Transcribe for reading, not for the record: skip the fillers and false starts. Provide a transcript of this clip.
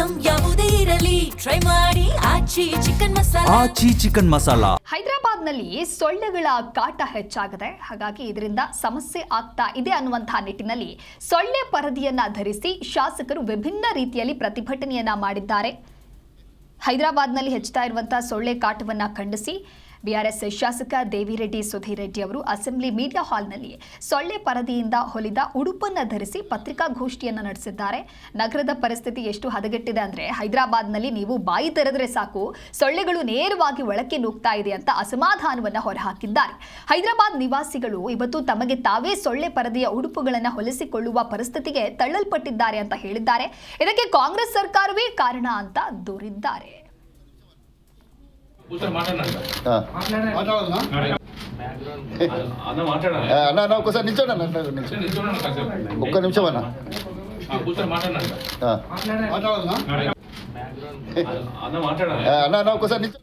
Item ಯಾವುದೇ ಇರಲಿ try ಮಾಡಿ ಆಚಿ ಚಿಕನ್ ಮಸಾಲಾ. ಹೈದರಾಬಾದ್ನಲ್ಲಿ ಸೊಳ್ಳೆಗಳ ಕಾಟ ಹೆಚ್ಚಾಗಿದೆ. ಹಾಗಾಗಿ ಇದರಿಂದ ಸಮಸ್ಯೆ ಆಗ್ತಾ ಇದೆ ಅನ್ನುವಂತಹ ನಿಟ್ಟಿನಲ್ಲಿ ಸೊಳ್ಳೆ ಪರದೆಯನ್ನ ಧರಿಸಿ ಶಾಸಕರು ವಿಭಿನ್ನ ರೀತಿಯಲ್ಲಿ ಪ್ರತಿಭಟನೆಯನ್ನ ಮಾಡಿದ್ದಾರೆ. ಹೈದರಾಬಾದ್ನಲ್ಲಿ ಹೆಚ್ಚುತ್ತಾ ಇರುವಂತಹ ಸೊಳ್ಳೆ ಕಾಟವನ್ನ ಖಂಡಿಸಿ ಬಿಆರ್ಎಸ್ ಶಾಸಕ ದೇವಿರೆಡ್ಡಿ ಸುಧೀರ್ ರೆಡ್ಡಿ ಅವರು ಅಸೆಂಬ್ಲಿ ಮೀಡಿಯಾ ಹಾಲ್ನಲ್ಲಿ ಸೊಳ್ಳೆ ಪರದೆಯಿಂದ ಹೊಲಿದ ಉಡುಪನ್ನು ಧರಿಸಿ ಪತ್ರಿಕಾಗೋಷ್ಠಿಯನ್ನು ನಡೆಸಿದ್ದಾರೆ. ನಗರದ ಪರಿಸ್ಥಿತಿ ಎಷ್ಟು ಹದಗೆಟ್ಟಿದೆ ಅಂದರೆ ಹೈದರಾಬಾದ್ನಲ್ಲಿ ನೀವು ಬಾಯಿ ತೆರೆದರೆ ಸಾಕು ಸೊಳ್ಳೆಗಳು ನೇರವಾಗಿ ಒಳಕ್ಕೆ ನುಗ್ತಾ ಇದೆ ಅಂತ ಅಸಮಾಧಾನವನ್ನು ಹೊರಹಾಕಿದ್ದಾರೆ. ಹೈದರಾಬಾದ್ ನಿವಾಸಿಗಳು ಇವತ್ತು ತಮಗೆ ತಾವೇ ಸೊಳ್ಳೆ ಪರದೆಯ ಉಡುಪುಗಳನ್ನು ಹೊಲಿಸಿಕೊಳ್ಳುವ ಪರಿಸ್ಥಿತಿಗೆ ತಳ್ಳಲ್ಪಟ್ಟಿದ್ದಾರೆ ಅಂತ ಹೇಳಿದ್ದಾರೆ. ಇದಕ್ಕೆ ಕಾಂಗ್ರೆಸ್ ಸರ್ಕಾರವೇ ಕಾರಣ ಅಂತ ದೂರಿದ್ದಾರೆ. అన్న ఒకసారి నిల్చోండి ఒక్క నిమిషం అన్న అన్న ఒకసారి నిల్చో